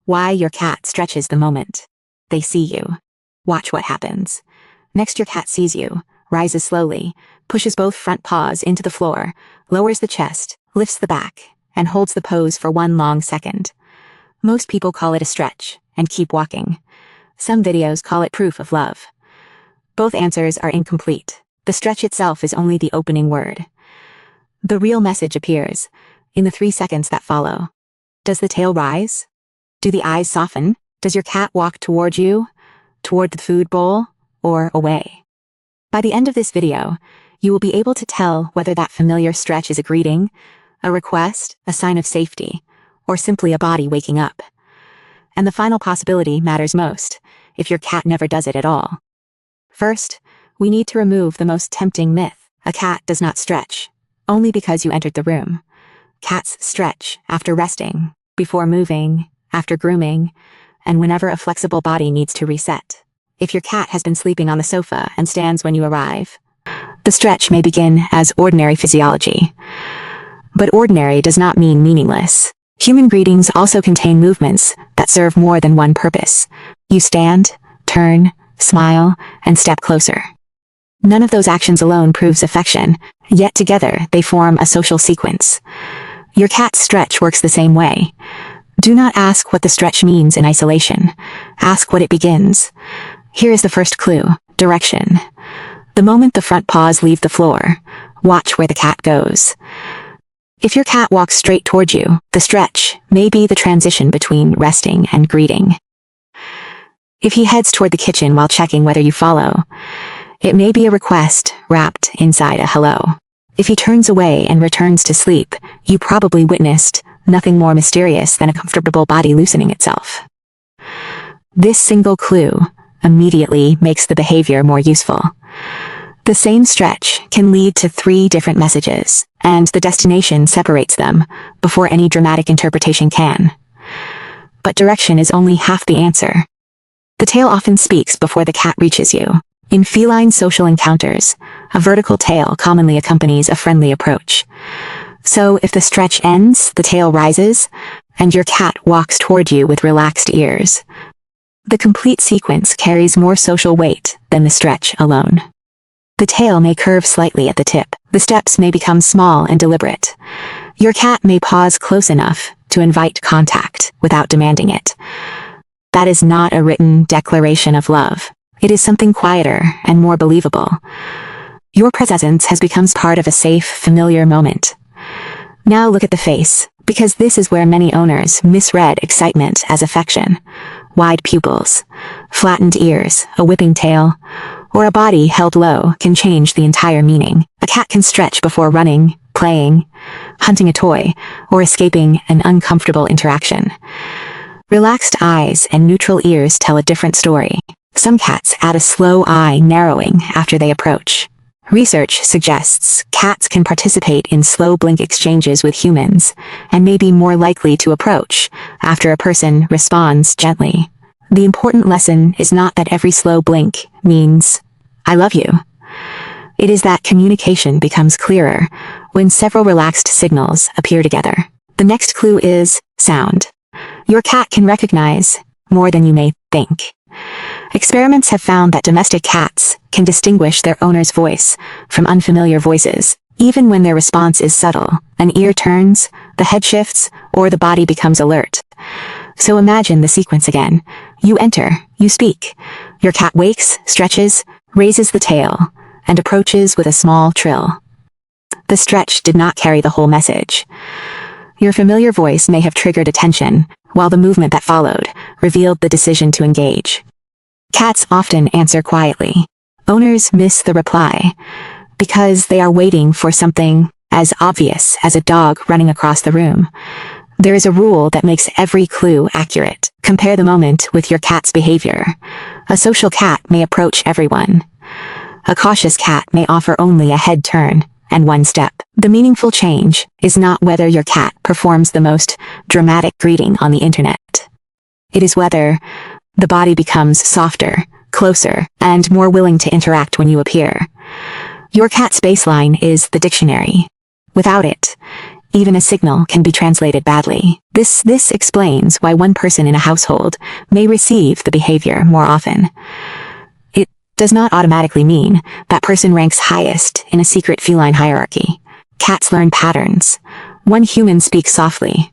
Why your cat stretches the moment they see you. Watch what happens. Next, your cat sees you, rises slowly, pushes both front paws into the floor, lowers the chest, lifts the back, and holds the pose for one long second. Most people call it a stretch and keep walking. Some videos call it proof of love. Both answers are incomplete. The stretch itself is only the opening word. The real message appears in the 3 seconds that follow. Does the tail rise? Do the eyes soften? Does your cat walk toward you, toward the food bowl, or away? By the end of this video, you will be able to tell whether that familiar stretch is a greeting, a request, a sign of safety, or simply a body waking up. And the final possibility matters most, if your cat never does it at all. First, we need to remove the most tempting myth. A cat does not stretch, only because you entered the room. Cats stretch after resting, before moving, after grooming, and whenever a flexible body needs to reset. If your cat has been sleeping on the sofa and stands when you arrive, the stretch may begin as ordinary physiology. But ordinary does not mean meaningless. Human greetings also contain movements that serve more than one purpose. You stand, turn, smile, and step closer. None of those actions alone proves affection, yet together they form a social sequence. Your cat's stretch works the same way. Do not ask what the stretch means in isolation. Ask what it begins. Here is the first clue: direction. The moment the front paws leave the floor, watch where the cat goes. If your cat walks straight toward you, the stretch may be the transition between resting and greeting. If he heads toward the kitchen while checking whether you follow, it may be a request wrapped inside a hello. If he turns away and returns to sleep, you probably witnessed nothing more mysterious than a comfortable body loosening itself. This single clue immediately makes the behavior more useful. The same stretch can lead to 3 different messages, and the destination separates them before any dramatic interpretation can. But direction is only half the answer. The tail often speaks before the cat reaches you. In feline social encounters, a vertical tail commonly accompanies a friendly approach. So if the stretch ends, the tail rises, and your cat walks toward you with relaxed ears. The complete sequence carries more social weight than the stretch alone. The tail may curve slightly at the tip. The steps may become small and deliberate. Your cat may pause close enough to invite contact without demanding it. That is not a written declaration of love. It is something quieter and more believable. Your presence has become part of a safe, familiar moment. Now look at the face, because this is where many owners misread excitement as affection. Wide pupils, flattened ears, a whipping tail, or a body held low can change the entire meaning. A cat can stretch before running, playing, hunting a toy, or escaping an uncomfortable interaction. Relaxed eyes and neutral ears tell a different story. Some cats add a slow eye narrowing after they approach. Research suggests cats can participate in slow blink exchanges with humans and may be more likely to approach after a person responds gently. The important lesson is not that every slow blink means, "I love you." It is that communication becomes clearer when several relaxed signals appear together. The next clue is sound. Your cat can recognize more than you may think. Experiments have found that domestic cats can distinguish their owner's voice from unfamiliar voices, even when their response is subtle. An ear turns, the head shifts, or the body becomes alert. So imagine the sequence again. You enter, you speak. Your cat wakes, stretches, raises the tail, and approaches with a small trill. The stretch did not carry the whole message. Your familiar voice may have triggered attention, while the movement that followed revealed the decision to engage. Cats often answer quietly. Owners miss the reply because they are waiting for something as obvious as a dog running across the room. There is a rule that makes every clue accurate. Compare the moment with your cat's behavior. A social cat may approach everyone. A cautious cat may offer only a head turn and one step. The meaningful change is not whether your cat performs the most dramatic greeting on the internet. It is whether the body becomes softer, closer, and more willing to interact when you appear. Your cat's baseline is the dictionary. Without it, Even a signal can be translated badly. This explains why one person in a household may receive the behavior more often. It does not automatically mean that person ranks highest in a secret feline hierarchy. Cats learn patterns. One human speaks softly.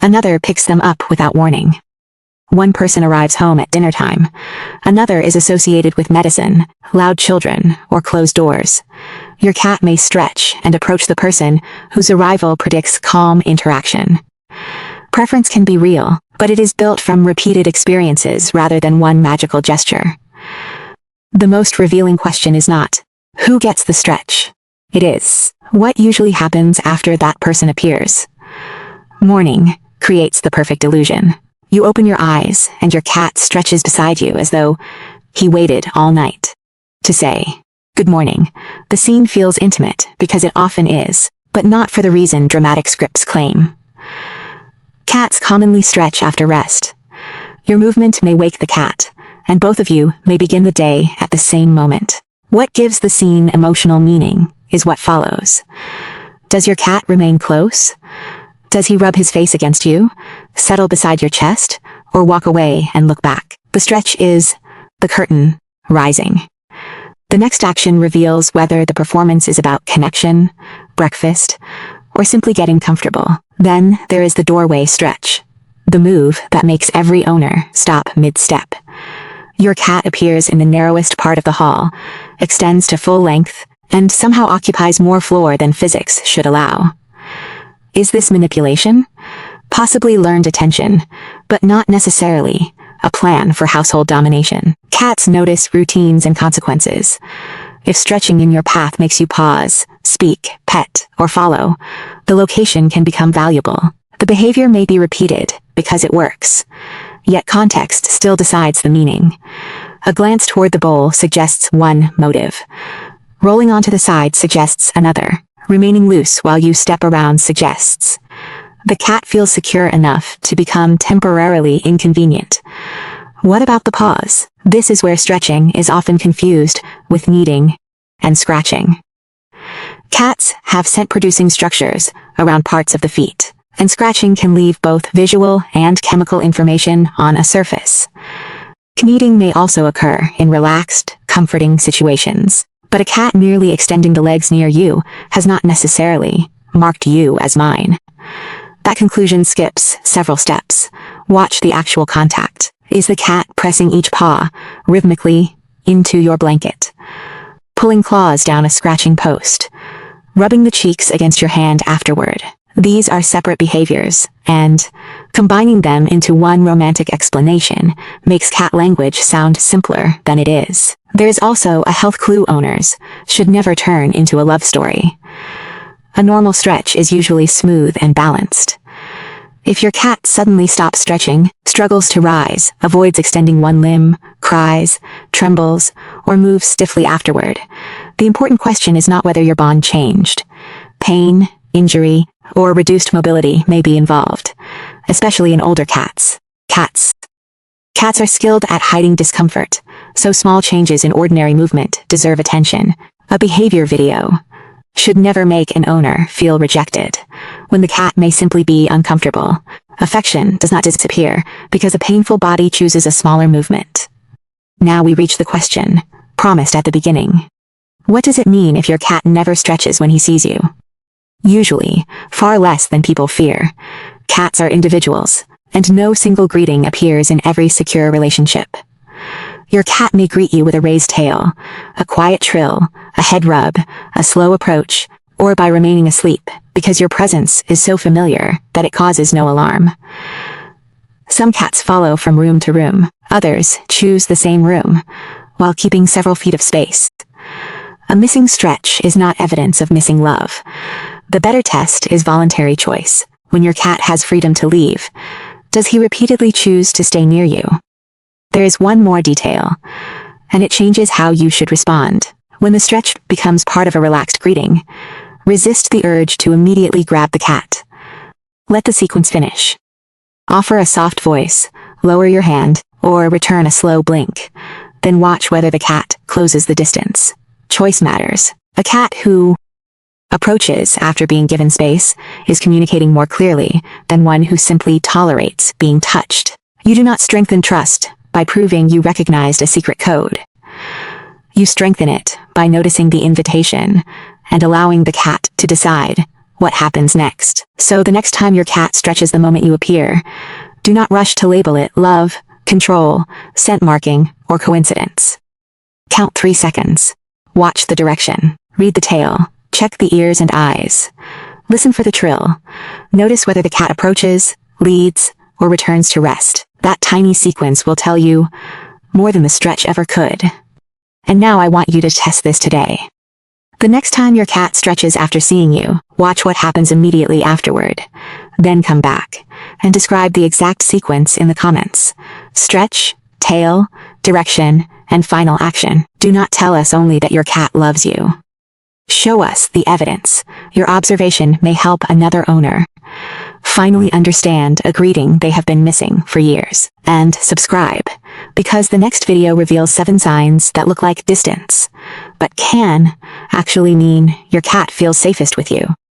Another picks them up without warning. One person arrives home at dinner time. Another is associated with medicine, loud children, or closed doors. Your cat may stretch and approach the person whose arrival predicts calm interaction. Preference can be real, but it is built from repeated experiences rather than one magical gesture. The most revealing question is not, who gets the stretch? It is, what usually happens after that person appears? Morning creates the perfect illusion. You open your eyes and your cat stretches beside you as though he waited all night to say, good morning. The scene feels intimate because it often is, but not for the reason dramatic scripts claim. Cats commonly stretch after rest. Your movement may wake the cat, and both of you may begin the day at the same moment. What gives the scene emotional meaning is what follows. Does your cat remain close? Does he rub his face against you, settle beside your chest, or walk away and look back? The stretch is the curtain rising. The next action reveals whether the performance is about connection, breakfast, or simply getting comfortable. Then there is the doorway stretch, the move that makes every owner stop mid-step. Your cat appears in the narrowest part of the hall, extends to full length, and somehow occupies more floor than physics should allow. Is this manipulation? Possibly learned attention, but not necessarily a plan for household domination. Cats notice routines and consequences. If stretching in your path makes you pause, speak, pet, or follow, the location can become valuable. The behavior may be repeated because it works, yet context still decides the meaning. A glance toward the bowl suggests one motive. Rolling onto the side suggests another. Remaining loose while you step around suggests. The cat feels secure enough to become temporarily inconvenient. What about the paws? This is where stretching is often confused with kneading and scratching. Cats have scent-producing structures around parts of the feet, and scratching can leave both visual and chemical information on a surface. Kneading may also occur in relaxed, comforting situations. But a cat merely extending the legs near you has not necessarily marked you as mine. That conclusion skips several steps. Watch the actual contact. Is the cat pressing each paw rhythmically into your blanket? Pulling claws down a scratching post? Rubbing the cheeks against your hand afterward? These are separate behaviors, and combining them into one romantic explanation makes cat language sound simpler than it is. There is also a health clue owners should never turn into a love story. A normal stretch is usually smooth and balanced. If your cat suddenly stops stretching, struggles to rise, avoids extending one limb, cries, trembles, or moves stiffly afterward, the important question is not whether your bond changed. Pain, injury, or reduced mobility may be involved, especially in older cats. Cats are skilled at hiding discomfort, so small changes in ordinary movement deserve attention. A behavior video should never make an owner feel rejected, when the cat may simply be uncomfortable. Affection does not disappear because a painful body chooses a smaller movement. Now we reach the question, promised at the beginning. What does it mean if your cat never stretches when he sees you? Usually, far less than people fear. Cats are individuals, and no single greeting appears in every secure relationship. Your cat may greet you with a raised tail, a quiet trill, a head rub, a slow approach, or by remaining asleep, because your presence is so familiar that it causes no alarm. Some cats follow from room to room, others choose the same room, while keeping several feet of space. A missing stretch is not evidence of missing love. The better test is voluntary choice. When your cat has freedom to leave, does he repeatedly choose to stay near you? There is one more detail, and it changes how you should respond. When the stretch becomes part of a relaxed greeting, resist the urge to immediately grab the cat. Let the sequence finish. Offer a soft voice, lower your hand, or return a slow blink. Then watch whether the cat closes the distance. Choice matters. A cat who approaches after being given space, is communicating more clearly than one who simply tolerates being touched. You do not strengthen trust by proving you recognized a secret code. You strengthen it by noticing the invitation and allowing the cat to decide what happens next. So the next time your cat stretches the moment you appear, do not rush to label it love, control, scent marking, or coincidence. Count 3 seconds. Watch the direction. Read the tail. Check the ears and eyes. Listen for the trill. Notice whether the cat approaches, leads, or returns to rest. That tiny sequence will tell you more than the stretch ever could. And now I want you to test this today. The next time your cat stretches after seeing you, watch what happens immediately afterward. Then come back and describe the exact sequence in the comments. Stretch, tail, direction, and final action. Do not tell us only that your cat loves you. Show us the evidence. Your observation may help another owner finally understand a greeting they have been missing for years. And subscribe, because the next video reveals 7 signs that look like distance, but can actually mean your cat feels safest with you.